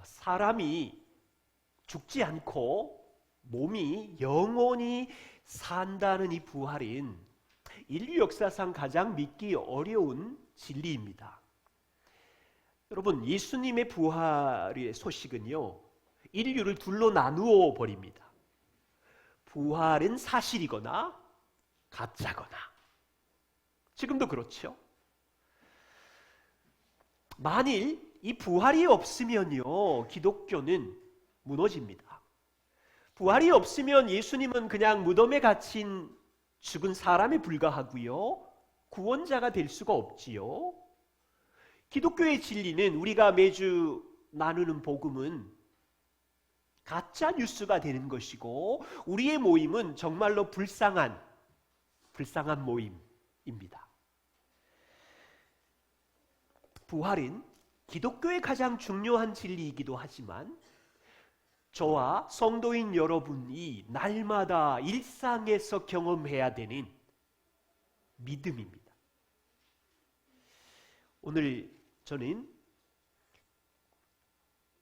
사람이 죽지 않고 몸이 영원히 산다는 이 부활은 인류 역사상 가장 믿기 어려운 진리입니다. 여러분, 예수님의 부활의 소식은요, 인류를 둘로 나누어 버립니다. 부활은 사실이거나 가짜거나. 지금도 그렇죠. 만일 이 부활이 없으면요, 기독교는 무너집니다. 부활이 없으면 예수님은 그냥 무덤에 갇힌 죽은 사람에 불과하고요, 구원자가 될 수가 없지요. 기독교의 진리는, 우리가 매주 나누는 복음은 가짜 뉴스가 되는 것이고, 우리의 모임은 정말로 불쌍한 모임입니다. 부활은 기독교의 가장 중요한 진리이기도 하지만, 저와 성도인 여러분이 날마다 일상에서 경험해야 되는 믿음입니다. 오늘 저는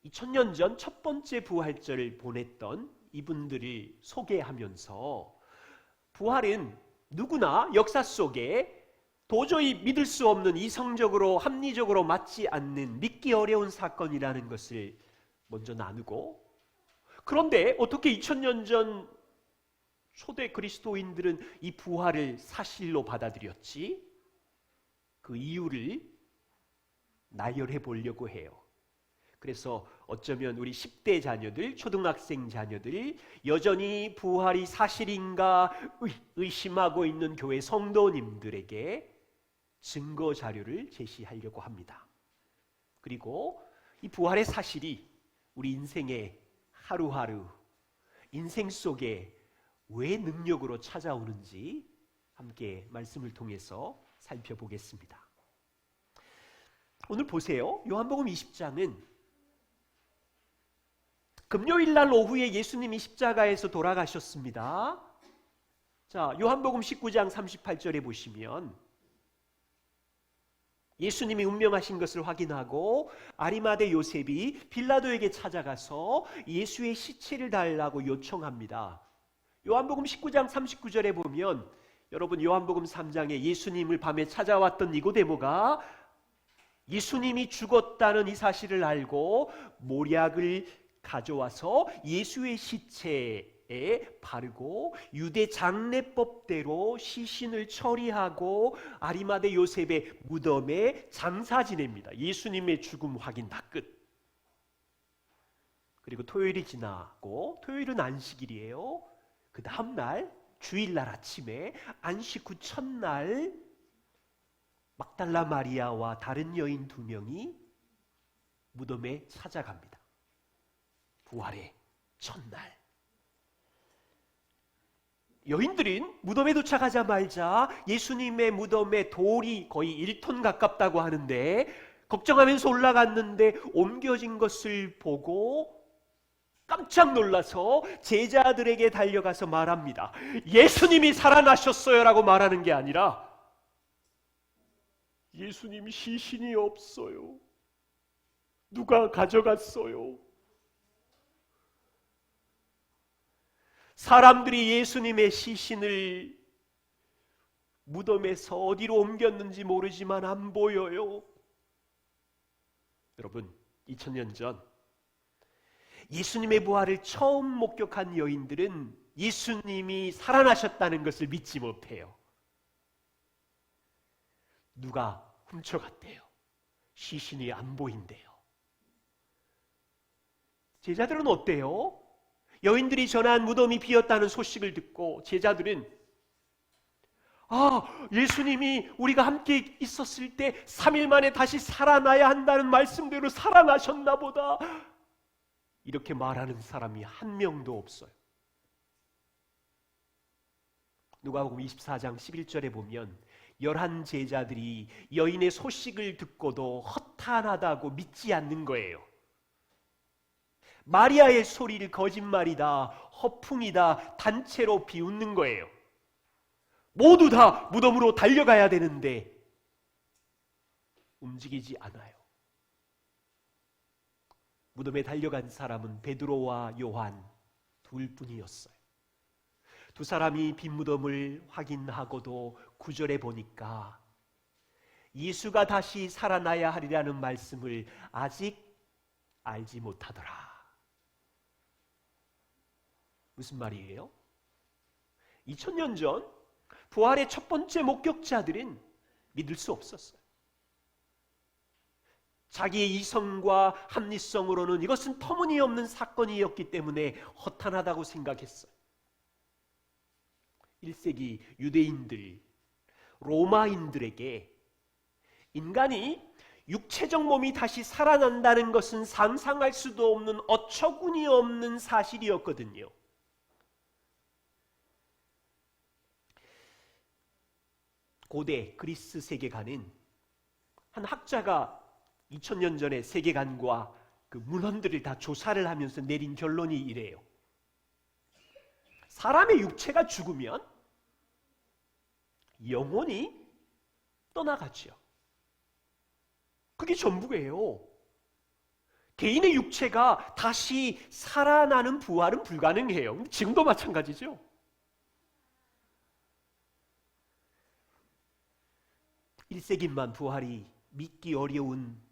2000년 전 첫 번째 부활절을 보냈던 이분들을 소개하면서, 부활은 누구나 역사 속에 도저히 믿을 수 없는, 이성적으로 합리적으로 맞지 않는, 믿기 어려운 사건이라는 것을 먼저 나누고, 그런데 어떻게 2000년 전 초대 그리스도인들은 이 부활을 사실로 받아들였지? 그 이유를 나열해 보려고 해요. 그래서 어쩌면 우리 10대 자녀들, 초등학생 자녀들, 여전히 부활이 사실인가 의심하고 있는 교회 성도님들에게 증거 자료를 제시하려고 합니다. 그리고 이 부활의 사실이 우리 인생의 하루하루, 인생 속에 왜 능력으로 찾아오는지 함께 말씀을 통해서 살펴보겠습니다. 오늘 보세요. 요한복음 20장은 금요일 날 오후에 예수님이 십자가에서 돌아가셨습니다. 자, 요한복음 19장 38절에 보시면, 예수님이 운명하신 것을 확인하고 아리마대 요셉이 빌라도에게 찾아가서 예수의 시체를 달라고 요청합니다. 요한복음 19장 39절에 보면, 여러분, 요한복음 3장에 예수님을 밤에 찾아왔던 니고데모가 예수님이 죽었다는 이 사실을 알고 모략을 가져와서 예수의 시체에 바르고 유대 장례법대로 시신을 처리하고 아리마대 요셉의 무덤에 장사 지냅니다. 예수님의 죽음 확인 다 끝. 그리고 토요일이 지나고, 토요일은 안식일이에요. 그 다음날 주일날 아침에 안식 후 첫날, 막달라 마리아와 다른 여인 2명이 무덤에 찾아갑니다. 부활의 첫날. 여인들은 무덤에 도착하자마자 예수님의 무덤에 돌이 거의 1톤 가깝다고 하는데, 걱정하면서 올라갔는데 옮겨진 것을 보고 깜짝 놀라서 제자들에게 달려가서 말합니다. 예수님이 살아나셨어요 라고 말하는 게 아니라, 예수님 시신이 없어요. 누가 가져갔어요. 사람들이 예수님의 시신을 무덤에서 어디로 옮겼는지 모르지만 안 보여요. 여러분, 2000년 전 예수님의 부활을 처음 목격한 여인들은 예수님이 살아나셨다는 것을 믿지 못해요. 누가 훔쳐갔대요. 시신이 안 보인대요. 제자들은 어때요? 여인들이 전한 무덤이 비었다는 소식을 듣고 제자들은, 예수님이 우리가 함께 있었을 때 3일 만에 다시 살아나야 한다는 말씀대로 살아나셨나 보다, 이렇게 말하는 사람이 한 명도 없어요. 누가복음 24장 11절에 보면 11 제자들이 여인의 소식을 듣고도 허탄하다고 믿지 않는 거예요. 마리아의 소리를 거짓말이다, 허풍이다, 단체로 비웃는 거예요. 모두 다 무덤으로 달려가야 되는데 움직이지 않아요. 무덤에 달려간 사람은 베드로와 요한 둘뿐이었어요. 두 사람이 빈 무덤을 확인하고도 9절에 보니까 예수가 다시 살아나야 하리라는 말씀을 아직 알지 못하더라. 무슨 말이에요? 2000년 전 부활의 첫 번째 목격자들은 믿을 수 없었어요. 자기의 이성과 합리성으로는 이것은 터무니없는 사건이었기 때문에 허탄하다고 생각했어요. 1세기 유대인들, 로마인들에게 인간이 육체적 몸이 다시 살아난다는 것은 상상할 수도 없는 어처구니 없는 사실이었거든요. 고대 그리스 세계관은 한 학자가 2000년 전에 세계관과 그 문헌들을 다 조사를 하면서 내린 결론이 이래요. 사람의 육체가 죽으면 영혼이 떠나가죠. 그게 전부예요. 개인의 육체가 다시 살아나는 부활은 불가능해요. 지금도 마찬가지죠. (1세기만) 부활이 믿기 어려운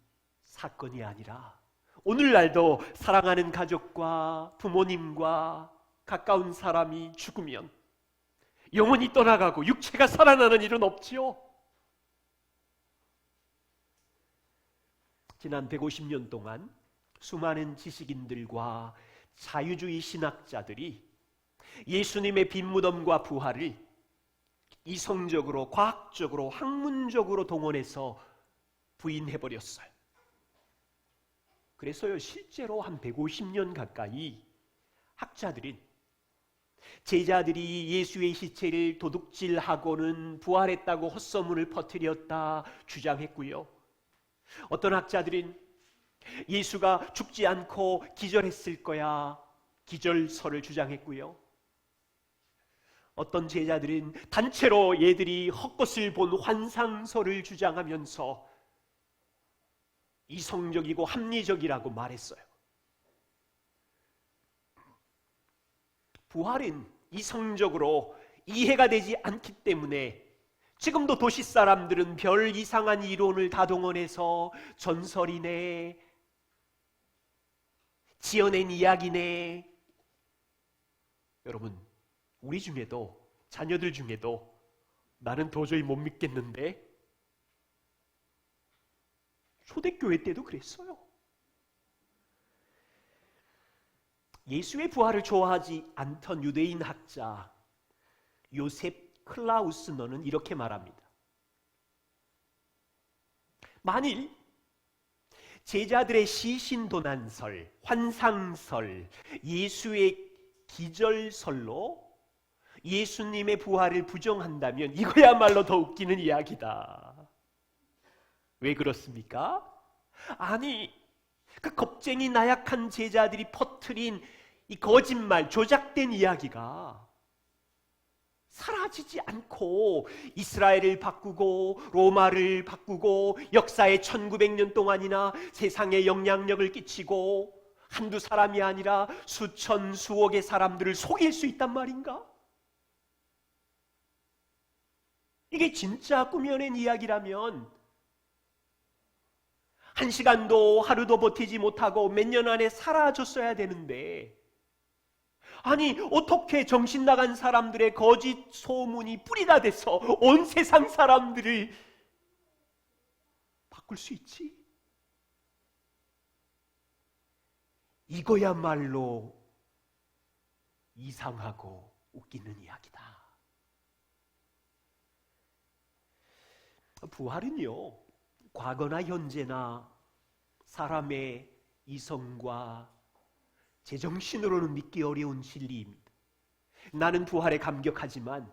사건이 아니라 오늘날도 사랑하는 가족과 부모님과 가까운 사람이 죽으면 영혼이 떠나가고 육체가 살아나는 일은 없지요. 지난 150년 동안 수많은 지식인들과 자유주의 신학자들이 예수님의 빈 무덤과 부활을 이성적으로, 과학적으로, 학문적으로 동원해서 부인해버렸어요. 그래서요, 실제로 한 150년 가까이 학자들은 제자들이 예수의 시체를 도둑질하고는 부활했다고 헛소문을 퍼뜨렸다 주장했고요. 어떤 학자들은 예수가 죽지 않고 기절했을 거야 기절설을 주장했고요. 어떤 제자들은 단체로 얘들이 헛것을 본 환상설을 주장하면서 이성적이고 합리적이라고 말했어요. 부활은 이성적으로 이해가 되지 않기 때문에 지금도 도시 사람들은 별 이상한 이론을 다 동원해서 전설이네, 지어낸 이야기네. 여러분, 우리 중에도, 자녀들 중에도 나는 도저히 못 믿겠는데, 초대교회 때도 그랬어요. 예수의 부활을 좋아하지 않던 유대인 학자 요셉 클라우스너는 이렇게 말합니다. 만일 제자들의 시신도난설, 환상설, 예수의 기절설로 예수님의 부활을 부정한다면 이거야말로 더 웃기는 이야기다. 왜 그렇습니까? 아니, 그 겁쟁이 나약한 제자들이 퍼뜨린 이 거짓말, 조작된 이야기가 사라지지 않고 이스라엘을 바꾸고 로마를 바꾸고 역사의 1900년 동안이나 세상에 영향력을 끼치고 한두 사람이 아니라 수천 수억의 사람들을 속일 수 있단 말인가? 이게 진짜 꾸며낸 이야기라면 한 시간도 하루도 버티지 못하고 몇 년 안에 사라졌어야 되는데, 아니 어떻게 정신 나간 사람들의 거짓 소문이 뿌리가 돼서 온 세상 사람들을 바꿀 수 있지? 이거야말로 이상하고 웃기는 이야기다. 부활은요, 과거나 현재나 사람의 이성과 제정신으로는 믿기 어려운 진리입니다. 나는 부활에 감격하지만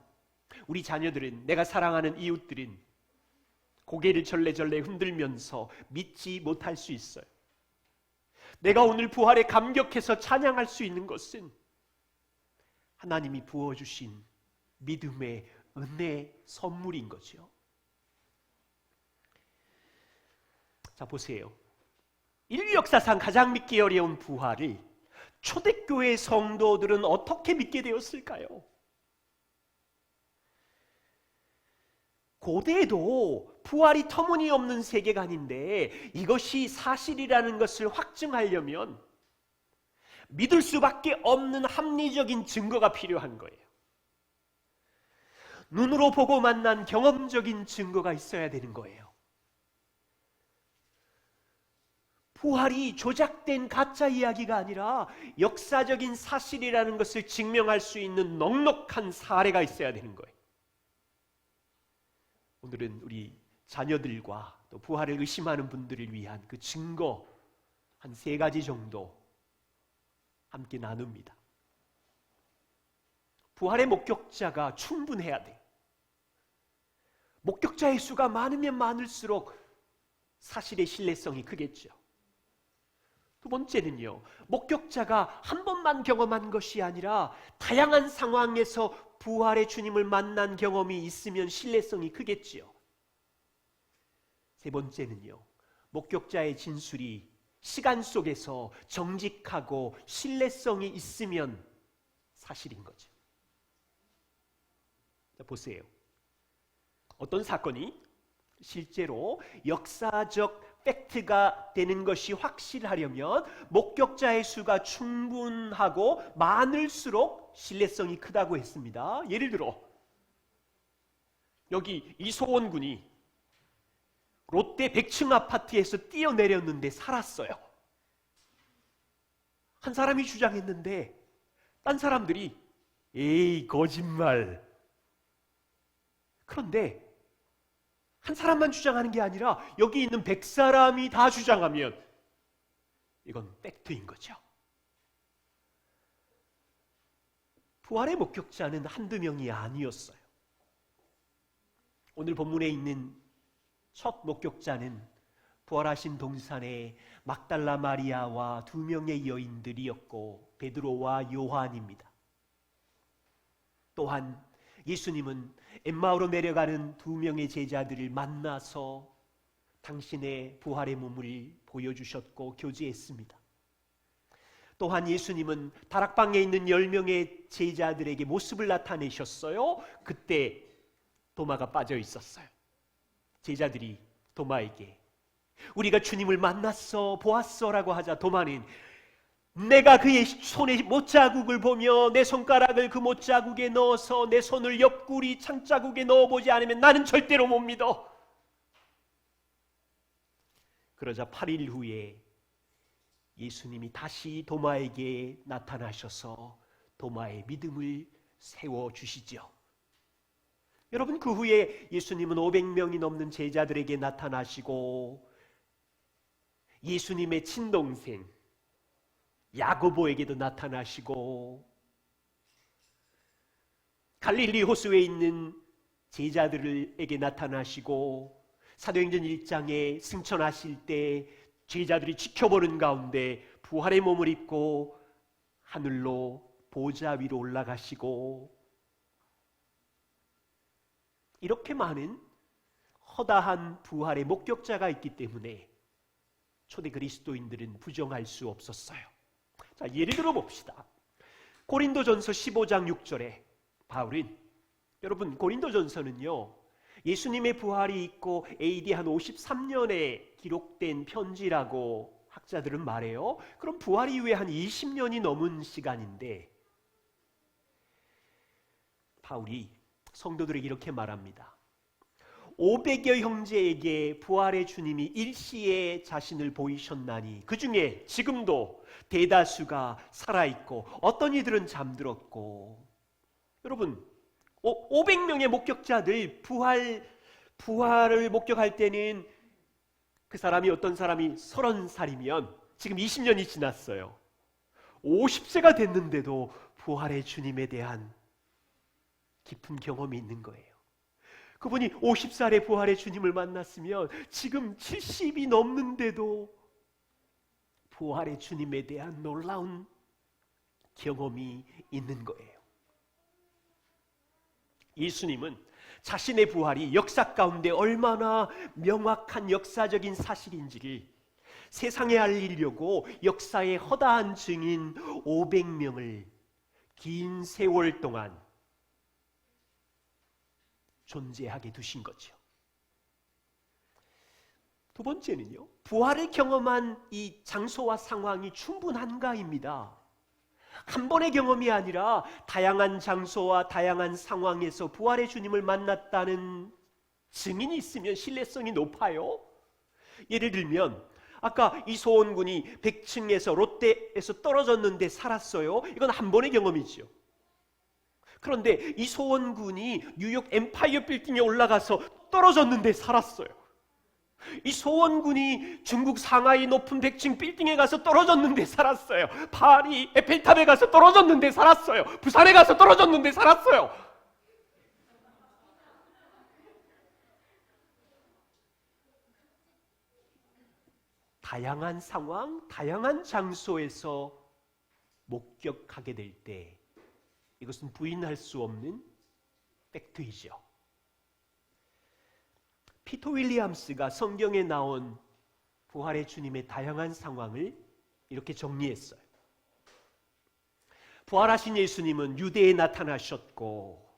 우리 자녀들은, 내가 사랑하는 이웃들은 고개를 절레절레 흔들면서 믿지 못할 수 있어요. 내가 오늘 부활에 감격해서 찬양할 수 있는 것은 하나님이 부어주신 믿음의 은혜 선물인 거죠. 자, 보세요. 인류 역사상 가장 믿기 어려운 부활을 초대교회 성도들은 어떻게 믿게 되었을까요? 고대에도 부활이 터무니없는 세계관인데 이것이 사실이라는 것을 확증하려면 믿을 수밖에 없는 합리적인 증거가 필요한 거예요. 눈으로 보고 만난 경험적인 증거가 있어야 되는 거예요. 부활이 조작된 가짜 이야기가 아니라 역사적인 사실이라는 것을 증명할 수 있는 넉넉한 사례가 있어야 되는 거예요. 오늘은 우리 자녀들과 또 부활을 의심하는 분들을 위한 그 증거 한 3가지 정도 함께 나눕니다. 부활의 목격자가 충분해야 돼요. 목격자의 수가 많으면 많을수록 사실의 신뢰성이 크겠죠. 두 번째는요, 목격자가 한 번만 경험한 것이 아니라 다양한 상황에서 부활의 주님을 만난 경험이 있으면 신뢰성이 크겠지요. 세 번째는요, 목격자의 진술이 시간 속에서 정직하고 신뢰성이 있으면 사실인 거죠. 자, 보세요. 어떤 사건이 실제로 역사적 팩트가 되는 것이 확실하려면 목격자의 수가 충분하고 많을수록 신뢰성이 크다고 했습니다. 예를 들어 여기 이소원 군이 롯데 100층 아파트에서 뛰어내렸는데 살았어요. 한 사람이 주장했는데 딴 사람들이 에이 거짓말. 그런데 한 사람만 주장하는 게 아니라 여기 있는 100사람이 다 주장하면 이건 팩트인 거죠. 부활의 목격자는 한두 명이 아니었어요. 오늘 본문에 있는 첫 목격자는 부활하신 동산의 막달라 마리아와 2명의 여인들이었고 베드로와 요한입니다. 또한 예수님은 엠마오로 내려가는 2명의 제자들을 만나서 당신의 부활의 몸을 보여주셨고 교제했습니다. 또한 예수님은 다락방에 있는 10명의 제자들에게 모습을 나타내셨어요. 그때 도마가 빠져 있었어요. 제자들이 도마에게 우리가 주님을 만났어 보았어 라고 하자 도마는 내가 그의 손에 못자국을 보며 내 손가락을 그 못자국에 넣어서 내 손을 옆구리 창자국에 넣어보지 않으면 나는 절대로 못 믿어. 그러자 8일 후에 예수님이 다시 도마에게 나타나셔서 도마의 믿음을 세워주시죠. 여러분, 그 후에 예수님은 500명이 넘는 제자들에게 나타나시고 예수님의 친동생 야고보에게도 나타나시고 갈릴리 호수에 있는 제자들에게 나타나시고 사도행전 1장에 승천하실 때 제자들이 지켜보는 가운데 부활의 몸을 입고 하늘로 보좌 위로 올라가시고 이렇게 많은 허다한 부활의 목격자가 있기 때문에 초대 그리스도인들은 부정할 수 없었어요. 자, 예를 들어 봅시다. 고린도전서 15장 6절에 바울은, 여러분 고린도전서는요 예수님의 부활이 있고 AD 한 53년에 기록된 편지라고 학자들은 말해요. 그럼 부활 이후에 한 20년이 넘은 시간인데 바울이 성도들에게 이렇게 말합니다. 500여 형제에게 부활의 주님이 일시에 자신을 보이셨나니 그 중에 지금도 대다수가 살아있고 어떤 이들은 잠들었고. 여러분 500명의 목격자들 부활을 목격할 때는 그 사람이 어떤 사람이 30살이면 지금 20년이 지났어요. 50세가 됐는데도 부활의 주님에 대한 깊은 경험이 있는 거예요. 그분이 50살에 부활의 주님을 만났으면 지금 70이 넘는데도 부활의 주님에 대한 놀라운 경험이 있는 거예요. 예수님은 자신의 부활이 역사 가운데 얼마나 명확한 역사적인 사실인지를 세상에 알리려고 역사의 허다한 증인 500명을 긴 세월 동안 존재하게 두신 거죠. 두 번째는요, 부활을 경험한 이 장소와 상황이 충분한가입니다. 한 번의 경험이 아니라 다양한 장소와 다양한 상황에서 부활의 주님을 만났다는 증인이 있으면 신뢰성이 높아요. 예를 들면 아까 이소원 군이 100층에서 롯데에서 떨어졌는데 살았어요. 이건 한 번의 경험이죠. 그런데 이소원 군이 뉴욕 엠파이어 빌딩에 올라가서 떨어졌는데 살았어요. 이소원 군이 중국 상하이 높은 100층 빌딩에 가서 떨어졌는데 살았어요. 파리 에펠탑에 가서 떨어졌는데 살았어요. 부산에 가서 떨어졌는데 살았어요. 다양한 상황, 다양한 장소에서 목격하게 될 때 이것은 부인할 수 없는 팩트이죠. 피터 윌리엄스가 성경에 나온 부활의 주님의 다양한 상황을 이렇게 정리했어요. 부활하신 예수님은 유대에 나타나셨고,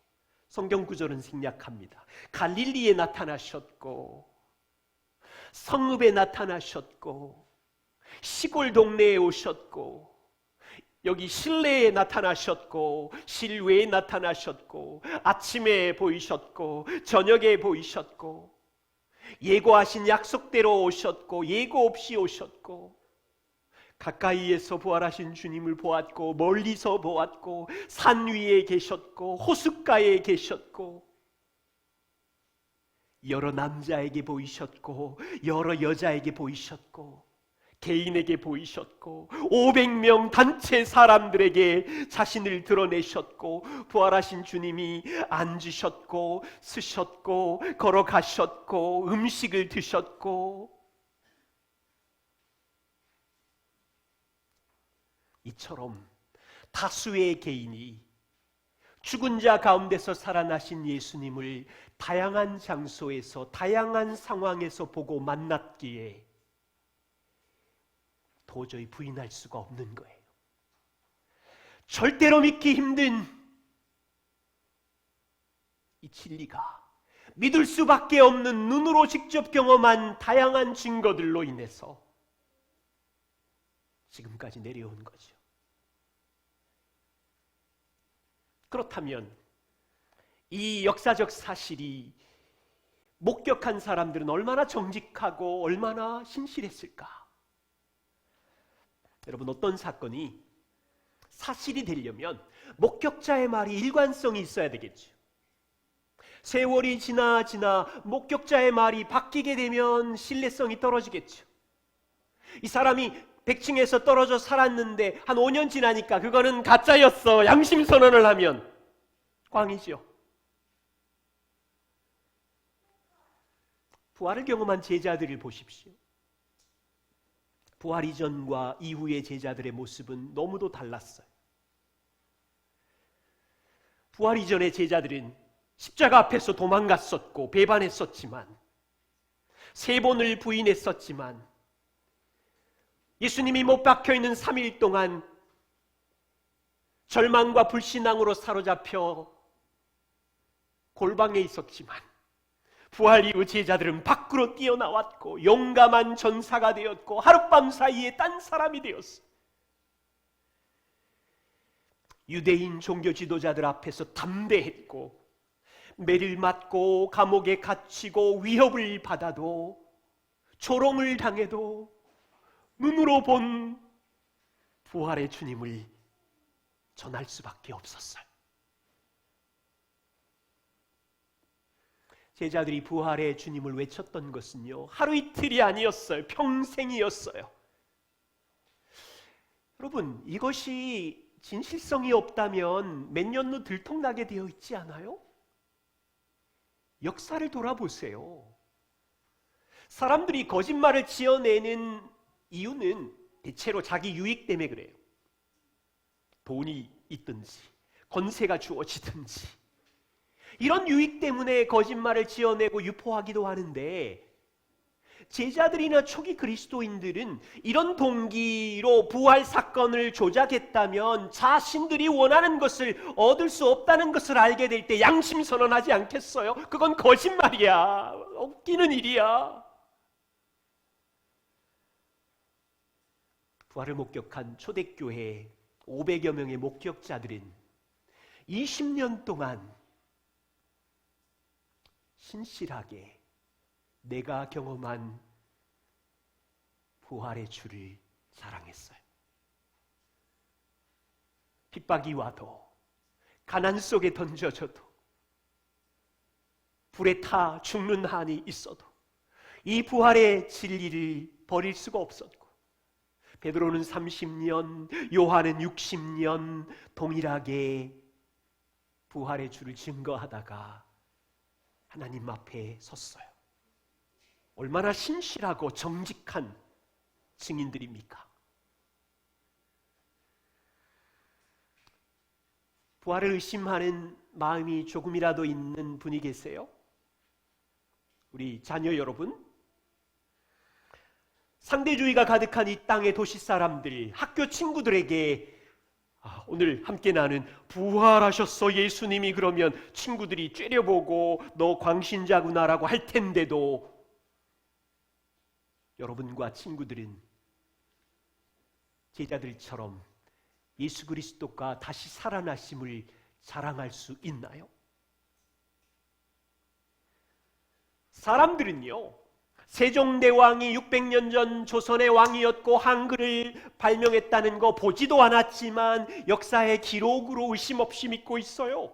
성경 구절은 생략합니다. 갈릴리에 나타나셨고, 성읍에 나타나셨고, 시골 동네에 오셨고, 여기 실내에 나타나셨고, 실외에 나타나셨고, 아침에 보이셨고, 저녁에 보이셨고, 예고하신 약속대로 오셨고, 예고 없이 오셨고, 가까이에서 부활하신 주님을 보았고, 멀리서 보았고, 산 위에 계셨고, 호숫가에 계셨고, 여러 남자에게 보이셨고, 여러 여자에게 보이셨고, 개인에게 보이셨고, 500명 단체 사람들에게 자신을 드러내셨고, 부활하신 주님이 앉으셨고, 쓰셨고, 걸어가셨고, 음식을 드셨고, 이처럼 다수의 개인이 죽은 자 가운데서 살아나신 예수님을 다양한 장소에서 다양한 상황에서 보고 만났기에 도저히 부인할 수가 없는 거예요. 절대로 믿기 힘든 이 진리가 믿을 수밖에 없는 눈으로 직접 경험한 다양한 증거들로 인해서 지금까지 내려온 거죠. 그렇다면 이 역사적 사실이 목격한 사람들은 얼마나 정직하고 얼마나 신실했을까? 여러분, 어떤 사건이 사실이 되려면 목격자의 말이 일관성이 있어야 되겠죠. 세월이 지나 목격자의 말이 바뀌게 되면 신뢰성이 떨어지겠죠. 이 사람이 100층에서 떨어져 살았는데 한 5년 지나니까 그거는 가짜였어, 양심 선언을 하면 꽝이죠. 부활을 경험한 제자들을 보십시오. 부활 이전과 이후의 제자들의 모습은 너무도 달랐어요. 부활 이전의 제자들은 십자가 앞에서 도망갔었고 배반했었지만, 3번을 부인했었지만, 예수님이 못 박혀있는 3일 동안 절망과 불신앙으로 사로잡혀 골방에 있었지만, 부활 이후 제자들은 밖으로 뛰어나왔고 용감한 전사가 되었고 하룻밤 사이에 딴 사람이 되었어. 유대인 종교 지도자들 앞에서 담대했고, 매를 맞고 감옥에 갇히고 위협을 받아도, 조롱을 당해도 눈으로 본 부활의 주님을 전할 수밖에 없었어요. 제자들이 부활의 주님을 외쳤던 것은요, 하루 이틀이 아니었어요. 평생이었어요. 여러분, 이것이 진실성이 없다면 몇 년 후 들통나게 되어 있지 않아요? 역사를 돌아보세요. 사람들이 거짓말을 지어내는 이유는 대체로 자기 유익 때문에 그래요. 돈이 있든지 권세가 주어지든지 이런 유익 때문에 거짓말을 지어내고 유포하기도 하는데, 제자들이나 초기 그리스도인들은 이런 동기로 부활 사건을 조작했다면 자신들이 원하는 것을 얻을 수 없다는 것을 알게 될 때 양심 선언하지 않겠어요? 그건 거짓말이야. 웃기는 일이야. 부활을 목격한 초대교회 500여 명의 목격자들은 20년 동안 신실하게 내가 경험한 부활의 주를 자랑했어요. 핍박이 와도, 가난 속에 던져져도, 불에 타 죽는 한이 있어도 이 부활의 진리를 버릴 수가 없었고, 베드로는 30년, 요한은 60년 동일하게 부활의 주를 증거하다가 하나님 앞에 섰어요. 얼마나 신실하고 정직한 증인들입니까? 부활을 의심하는 마음이 조금이라도 있는 분이 계세요? 우리 자녀 여러분, 상대주의가 가득한 이 땅의 도시 사람들, 학교 친구들에게 오늘 함께 나눈 부활하셨어 예수님이 그러면 친구들이 째려보고 너 광신자구나라고 할 텐데도 여러분과 친구들은 제자들처럼 예수 그리스도가 다시 살아나심을 자랑할 수 있나요? 사람들은요, 세종대왕이 600년 전 조선의 왕이었고 한글을 발명했다는 거 보지도 않았지만 역사의 기록으로 의심 없이 믿고 있어요.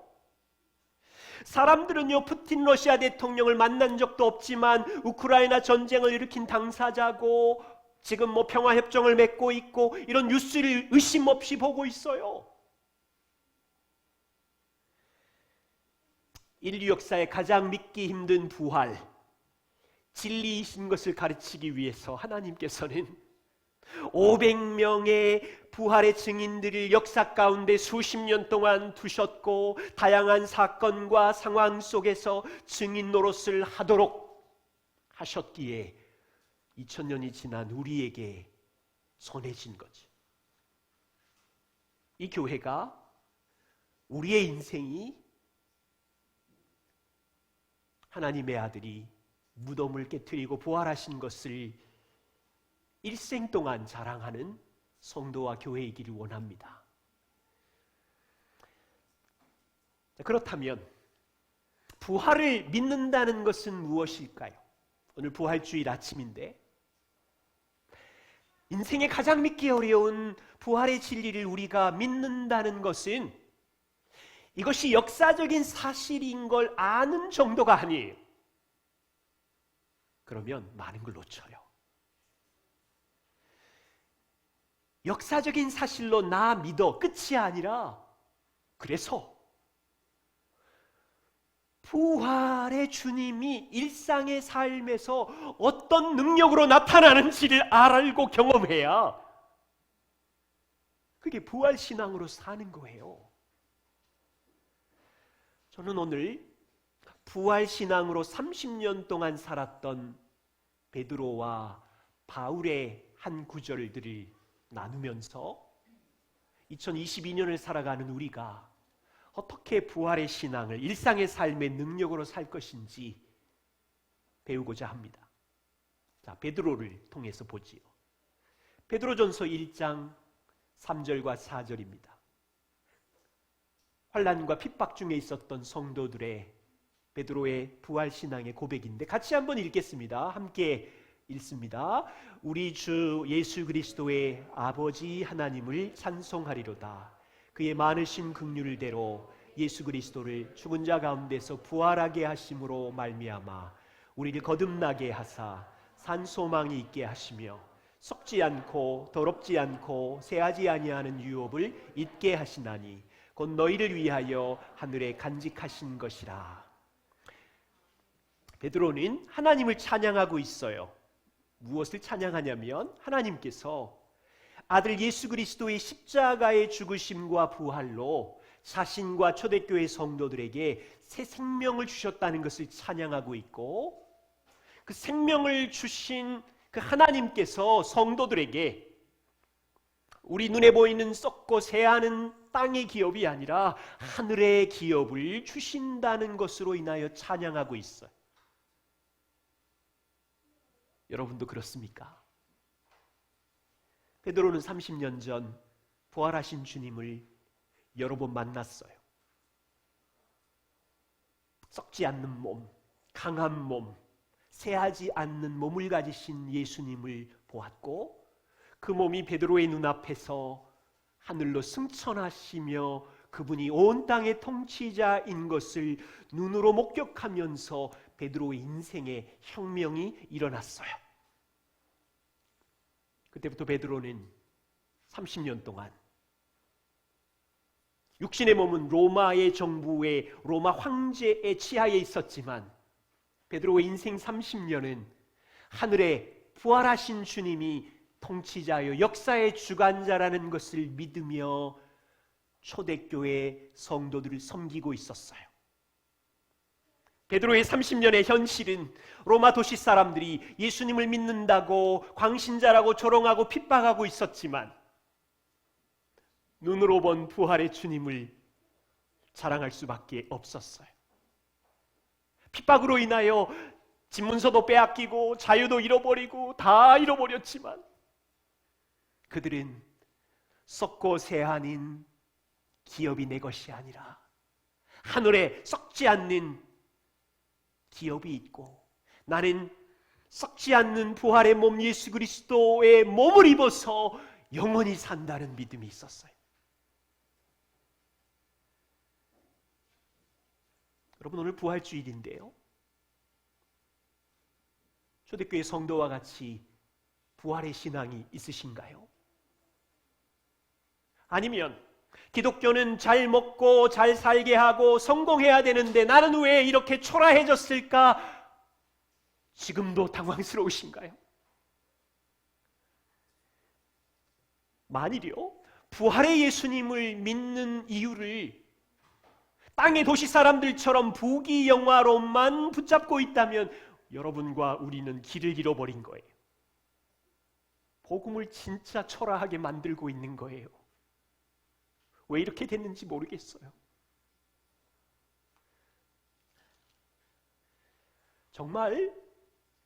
사람들은요, 푸틴 러시아 대통령을 만난 적도 없지만 우크라이나 전쟁을 일으킨 당사자고 지금 평화협정을 맺고 있고 이런 뉴스를 의심 없이 보고 있어요. 인류 역사에 가장 믿기 힘든 부활, 진리이신 것을 가르치기 위해서 하나님께서는 500명의 부활의 증인들을 역사 가운데 수십 년 동안 두셨고 다양한 사건과 상황 속에서 증인 노릇을 하도록 하셨기에 2000년이 지난 우리에게 전해진 거죠. 이 교회가, 우리의 인생이 하나님의 아들이 무덤을 깨트리고 부활하신 것을 일생 동안 자랑하는 성도와 교회이기를 원합니다. 그렇다면 부활을 믿는다는 것은 무엇일까요? 오늘 부활주일 아침인데 인생에 가장 믿기 어려운 부활의 진리를 우리가 믿는다는 것은 이것이 역사적인 사실인 걸 아는 정도가 아니에요. 그러면 많은 걸 놓쳐요. 역사적인 사실로 나 믿어 끝이 아니라 그래서 부활의 주님이 일상의 삶에서 어떤 능력으로 나타나는지를 알고 경험해야 그게 부활신앙으로 사는 거예요. 저는 오늘 부활신앙으로 30년 동안 살았던 베드로와 바울의 한 구절들을 나누면서 2022년을 살아가는 우리가 어떻게 부활의 신앙을 일상의 삶의 능력으로 살 것인지 배우고자 합니다. 자, 베드로를 통해서 보지요. 베드로전서 1장 3절과 4절입니다. 환난과 핍박 중에 있었던 성도들의 베드로의 부활신앙의 고백인데 같이 한번 읽겠습니다. 함께 읽습니다. 우리 주 예수 그리스도의 아버지 하나님을 찬송하리로다. 그의 많으신 긍휼대로 예수 그리스도를 죽은 자 가운데서 부활하게 하심으로 말미암아 우리를 거듭나게 하사 산 소망이 있게 하시며 썩지 않고 더럽지 않고 새하지 아니하는 유업을 잊게 하시나니 곧 너희를 위하여 하늘에 간직하신 것이라. 베드로는 하나님을 찬양하고 있어요. 무엇을 찬양하냐면 하나님께서 아들 예수 그리스도의 십자가의 죽으심과 부활로 자신과 초대교회 성도들에게 새 생명을 주셨다는 것을 찬양하고 있고, 그 생명을 주신 그 하나님께서 성도들에게 우리 눈에 보이는 썩고 새하는 땅의 기업이 아니라 하늘의 기업을 주신다는 것으로 인하여 찬양하고 있어요. 여러분도 그렇습니까? 베드로는 30년 전 부활하신 주님을 여러 번 만났어요. 썩지 않는 몸, 강한 몸, 새하지 않는 몸을 가지신 예수님을 보았고 그 몸이 베드로의 눈앞에서 하늘로 승천하시며 그분이 온 땅의 통치자인 것을 눈으로 목격하면서 베드로의 인생에 혁명이 일어났어요. 그때부터 베드로는 30년 동안 육신의 몸은 로마의 정부의 로마 황제의 치하에 있었지만 베드로의 인생 30년은 하늘에 부활하신 주님이 통치자요 역사의 주관자라는 것을 믿으며 초대교회 성도들을 섬기고 있었어요. 베드로의 30년의 현실은 로마 도시 사람들이 예수님을 믿는다고 광신자라고 조롱하고 핍박하고 있었지만 눈으로 본 부활의 주님을 자랑할 수밖에 없었어요. 핍박으로 인하여 집문서도 빼앗기고 자유도 잃어버리고 다 잃어버렸지만 그들은 썩고 새하는 기업이 내 것이 아니라 하늘에 썩지 않는 기업이 있고 나는 썩지 않는 부활의 몸 예수 그리스도의 몸을 입어서 영원히 산다는 믿음이 있었어요. 여러분, 오늘 부활주일인데요, 초대교회 성도와 같이 부활의 신앙이 있으신가요? 아니면 기독교는 잘 먹고 잘 살게 하고 성공해야 되는데 나는 왜 이렇게 초라해졌을까? 지금도 당황스러우신가요? 만일요, 부활의 예수님을 믿는 이유를 땅의 도시 사람들처럼 부귀영화로만 붙잡고 있다면 여러분과 우리는 길을 잃어버린 거예요. 복음을 진짜 초라하게 만들고 있는 거예요. 왜 이렇게 됐는지 모르겠어요. 정말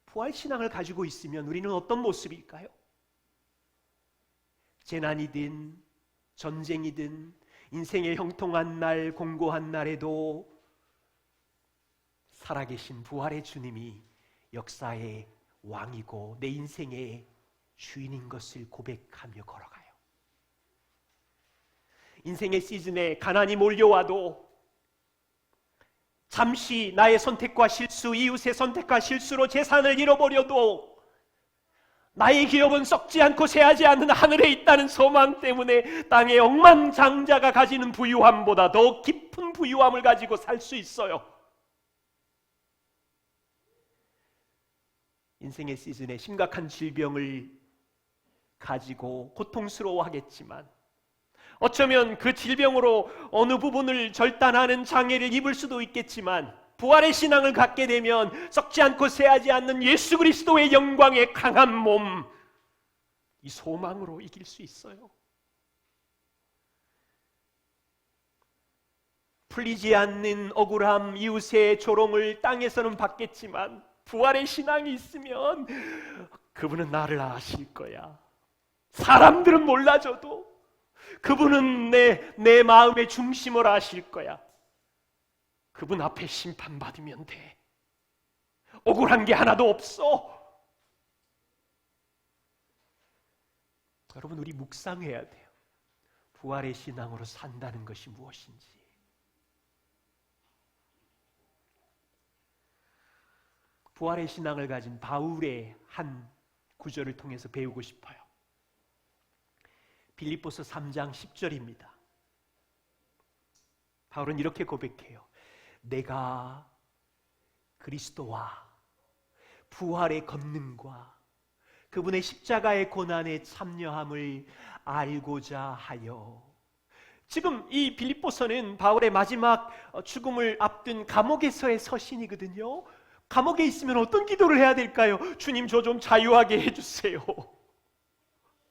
부활신앙을 가지고 있으면 우리는 어떤 모습일까요? 재난이든 전쟁이든 인생의 형통한 날, 공고한 날에도 살아계신 부활의 주님이 역사의 왕이고 내 인생의 주인인 것을 고백하며 걸어가요. 인생의 시즌에 가난이 몰려와도 잠시 나의 선택과 실수, 이웃의 선택과 실수로 재산을 잃어버려도 나의 기업은 썩지 않고 새하지 않는 하늘에 있다는 소망 때문에 땅의 억만장자가 가지는 부유함보다 더 깊은 부유함을 가지고 살 수 있어요. 인생의 시즌에 심각한 질병을 가지고 고통스러워하겠지만 어쩌면 그 질병으로 어느 부분을 절단하는 장애를 입을 수도 있겠지만 부활의 신앙을 갖게 되면 썩지 않고 새하지 않는 예수 그리스도의 영광의 강한 몸, 이 소망으로 이길 수 있어요. 풀리지 않는 억울함, 이웃의 조롱을 땅에서는 받겠지만 부활의 신앙이 있으면 그분은 나를 아실 거야. 사람들은 몰라줘도 그분은 내 마음의 중심을 아실 거야. 그분 앞에 심판받으면 돼. 억울한 게 하나도 없어. 여러분, 우리 묵상해야 돼요. 부활의 신앙으로 산다는 것이 무엇인지. 부활의 신앙을 가진 바울의 한 구절을 통해서 배우고 싶어요. 빌립보서 3장 10절입니다. 바울은 이렇게 고백해요. 내가 그리스도와 부활의 권능과 그분의 십자가의 고난에 참여함을 알고자 하여. 지금 이 빌립보서는 바울의 마지막 죽음을 앞둔 감옥에서의 서신이거든요. 감옥에 있으면 어떤 기도를 해야 될까요? 주님, 저 좀 자유하게 해주세요.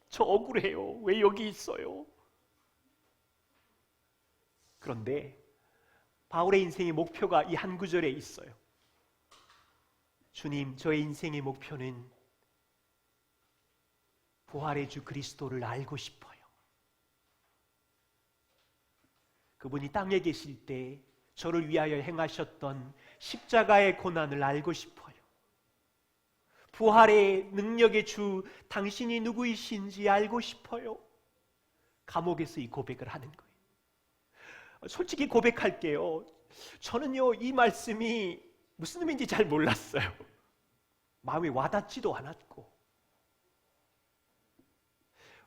저 억울해요. 왜 여기 있어요? 그런데 바울의 인생의 목표가 이 한 구절에 있어요. 주님, 저의 인생의 목표는 부활의 주 그리스도를 알고 싶어요. 그분이 땅에 계실 때 저를 위하여 행하셨던 십자가의 고난을 알고 싶어요. 부활의 능력의 주 당신이 누구이신지 알고 싶어요. 감옥에서 이 고백을 하는 거예요. 솔직히 고백할게요. 저는요, 이 말씀이 무슨 의미인지 잘 몰랐어요. 마음에 와닿지도 않았고.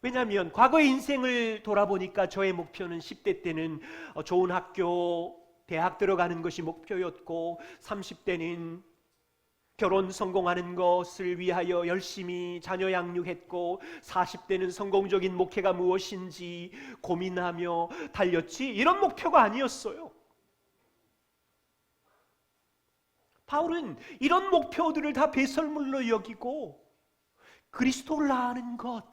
왜냐하면 과거의 인생을 돌아보니까 저의 목표는 10대 때는 좋은 학교, 대학 들어가는 것이 목표였고, 30대는 결혼 성공하는 것을 위하여 열심히 자녀 양육했고, 40대는 성공적인 목회가 무엇인지 고민하며 달렸지, 이런 목표가 아니었어요. 바울은 이런 목표들을 다 배설물로 여기고 그리스도를 아는 것,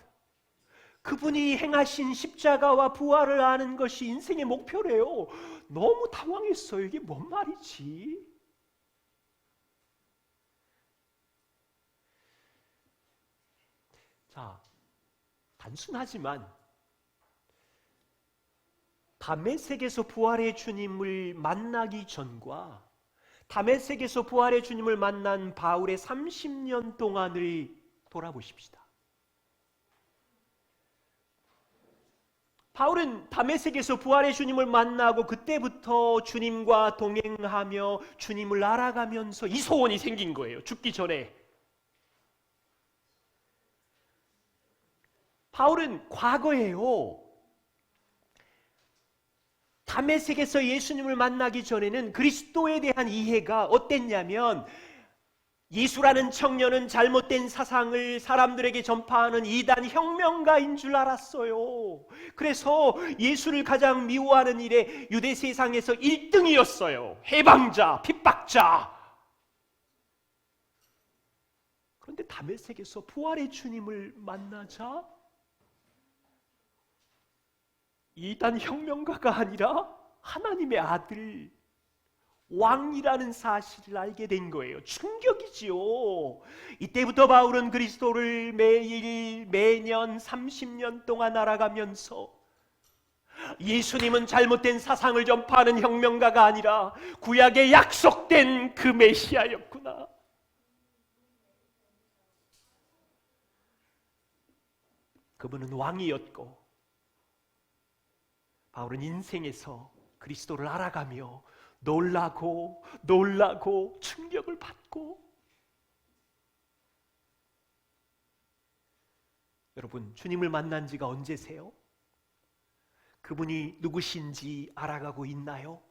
그분이 행하신 십자가와 부활을 아는 것이 인생의 목표래요. 너무 당황했어요. 이게 뭔 말이지? 자, 단순하지만 다메섹에서 부활의 주님을 만나기 전과 다메섹에서 부활의 주님을 만난 바울의 30년 동안을 돌아보십시다. 바울은 다메섹에서 부활의 주님을 만나고 그때부터 주님과 동행하며 주님을 알아가면서 이 소원이 생긴 거예요. 죽기 전에. 바울은 과거에요, 다메섹에서 예수님을 만나기 전에는 그리스도에 대한 이해가 어땠냐면, 예수라는 청년은 잘못된 사상을 사람들에게 전파하는 이단 혁명가인 줄 알았어요. 그래서 예수를 가장 미워하는 일에 유대 세상에서 1등이었어요. 해방자, 핍박자. 그런데 다메섹에서 부활의 주님을 만나자 이단 혁명가가 아니라 하나님의 아들, 왕이라는 사실을 알게 된 거예요. 충격이지요. 이때부터 바울은 그리스도를 매년 30년 동안 알아가면서 예수님은 잘못된 사상을 전파하는 혁명가가 아니라 구약에 약속된 그 메시아였구나. 그분은 왕이었고, 바울은 인생에서 그리스도를 알아가며 놀라고 충격을 받고. 여러분, 주님을 만난 지가 언제세요? 그분이 누구신지 알아가고 있나요?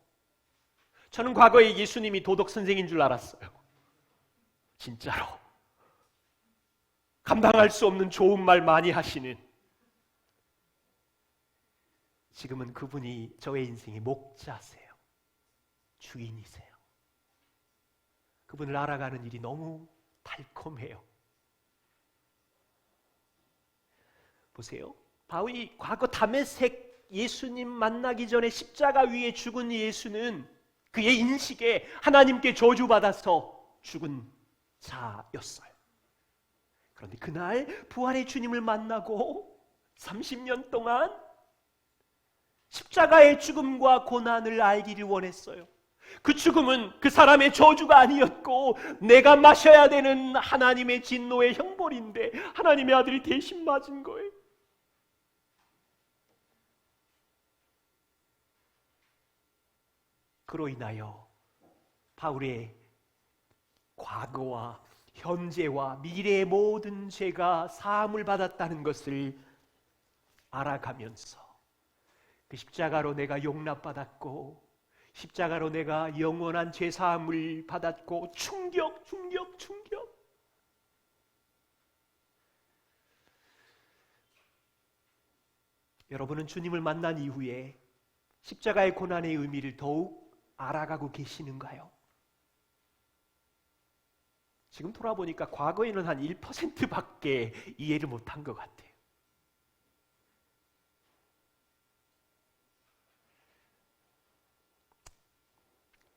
저는 과거에 예수님이 도덕 선생인 줄 알았어요. 진짜로 감당할 수 없는 좋은 말 많이 하시는. 지금은 그분이 저의 인생의 목자세요. 주인이세요. 그분을 알아가는 일이 너무 달콤해요. 보세요. 바울이 과거 다메섹 예수님 만나기 전에 십자가 위에 죽은 예수는 그의 인식에 하나님께 저주받아서 죽은 자였어요. 그런데 그날 부활의 주님을 만나고 30년 동안 십자가의 죽음과 고난을 알기를 원했어요. 그 죽음은 그 사람의 저주가 아니었고 내가 마셔야 되는 하나님의 진노의 형벌인데 하나님의 아들이 대신 맞은 거예요. 그로 인하여 바울의 과거와 현재와 미래의 모든 죄가 사함을 받았다는 것을 알아가면서 그 십자가로 내가 용납받았고 십자가로 내가 영원한 죄사함을 받았고 충격. 여러분은 주님을 만난 이후에 십자가의 고난의 의미를 더욱 알아가고 계시는가요? 지금 돌아보니까 과거에는 한 1%밖에 이해를 못한 것 같아요.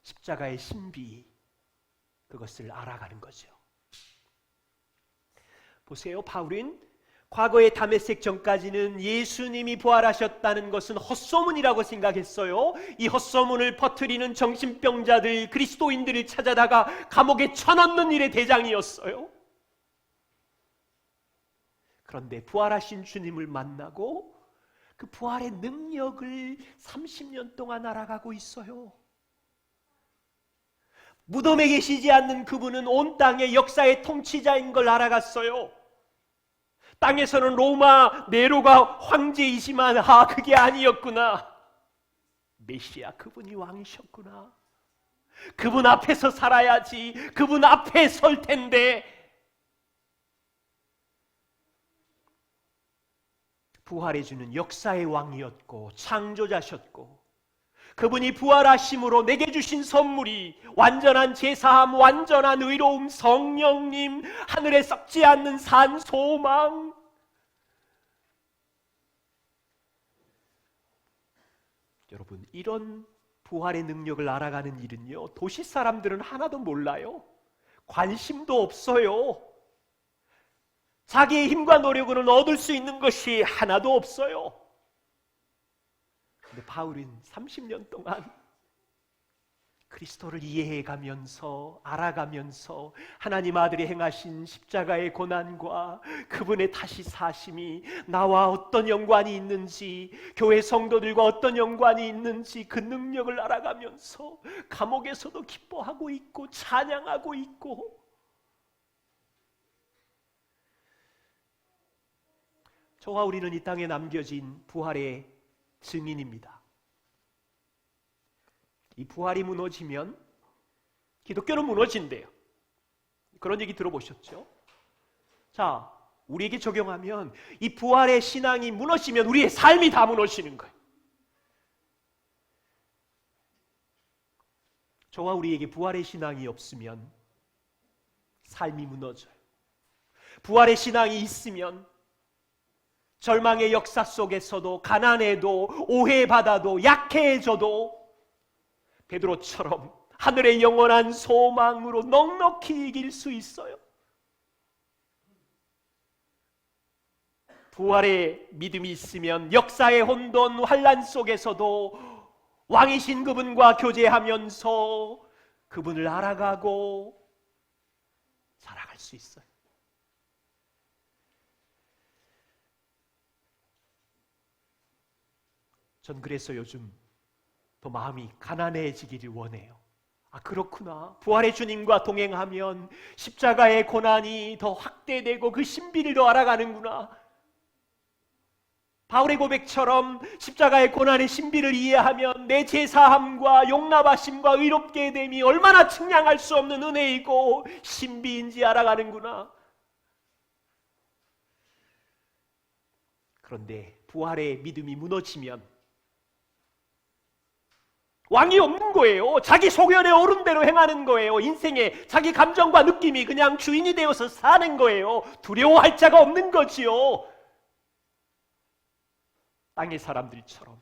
십자가의 신비, 그것을 알아가는 거죠. 보세요. 바울은 과거의 다메섹 전까지는 예수님이 부활하셨다는 것은 헛소문이라고 생각했어요. 이 헛소문을 퍼뜨리는 정신병자들, 그리스도인들을 찾아다가 감옥에 쳐넣는 일의 대장이었어요. 그런데 부활하신 주님을 만나고 그 부활의 능력을 30년 동안 알아가고 있어요. 무덤에 계시지 않는 그분은 온 땅의 역사의 통치자인 걸 알아갔어요. 땅에서는 로마 네로가 황제이지만 그게 아니었구나. 메시아 그분이 왕이셨구나. 그분 앞에서 살아야지. 그분 앞에 설 텐데. 부활해주는 역사의 왕이었고 창조자셨고, 그분이 부활하심으로 내게 주신 선물이 완전한 제사함, 완전한 의로움, 성령님, 하늘에 썩지 않는 산 소망. 여러분, 이런 부활의 능력을 알아가는 일은요, 도시 사람들은 하나도 몰라요. 관심도 없어요. 자기의 힘과 노력으로는 얻을 수 있는 것이 하나도 없어요. 근데 바울은 30년 동안 그리스도를 이해해가면서 알아가면서 하나님 아들이 행하신 십자가의 고난과 그분의 다시 사심이 나와 어떤 연관이 있는지, 교회 성도들과 어떤 연관이 있는지 그 능력을 알아가면서 감옥에서도 기뻐하고 있고 찬양하고 있고, 저와 우리는 이 땅에 남겨진 부활의 증인입니다. 이 부활이 무너지면 기독교는 무너진대요. 그런 얘기 들어보셨죠? 자, 우리에게 적용하면 이 부활의 신앙이 무너지면 우리의 삶이 다 무너지는 거예요. 저와 우리에게 부활의 신앙이 없으면 삶이 무너져요. 부활의 신앙이 있으면 절망의 역사 속에서도, 가난해도, 오해받아도, 약해져도 베드로처럼 하늘의 영원한 소망으로 넉넉히 이길 수 있어요. 부활의 믿음이 있으면 역사의 혼돈, 환란 속에서도 왕이신 그분과 교제하면서 그분을 알아가고 살아갈 수 있어요. 전 그래서 요즘 더 마음이 가난해지기를 원해요. 그렇구나. 부활의 주님과 동행하면 십자가의 고난이 더 확대되고 그 신비를 더 알아가는구나. 바울의 고백처럼 십자가의 고난의 신비를 이해하면 내 제사함과 용납하심과 의롭게 됨이 얼마나 측량할 수 없는 은혜이고 신비인지 알아가는구나. 그런데 부활의 믿음이 무너지면 왕이 없는 거예요. 자기 소견에 오른 대로 행하는 거예요. 인생에 자기 감정과 느낌이 그냥 주인이 되어서 사는 거예요. 두려워할 자가 없는 거지요. 땅의 사람들처럼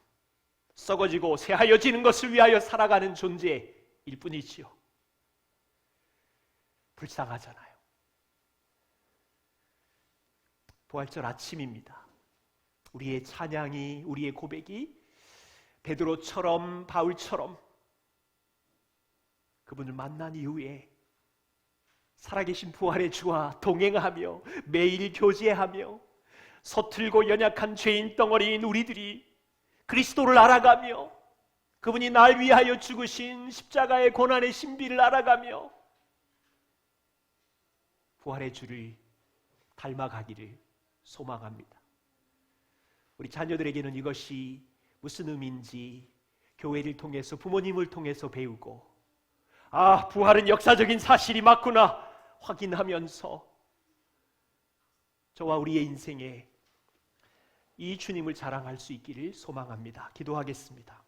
썩어지고 새하여지는 것을 위하여 살아가는 존재일 뿐이지요. 불쌍하잖아요. 부활절 아침입니다. 우리의 찬양이, 우리의 고백이 베드로처럼, 바울처럼 그분을 만난 이후에 살아계신 부활의 주와 동행하며 매일 교제하며 서툴고 연약한 죄인 덩어리인 우리들이 그리스도를 알아가며 그분이 날 위하여 죽으신 십자가의 고난의 신비를 알아가며 부활의 주를 닮아가기를 소망합니다. 우리 자녀들에게는 이것이 무슨 의미인지 교회를 통해서, 부모님을 통해서 배우고, 부활은 역사적인 사실이 맞구나 확인하면서 저와 우리의 인생에 이 주님을 자랑할 수 있기를 소망합니다. 기도하겠습니다.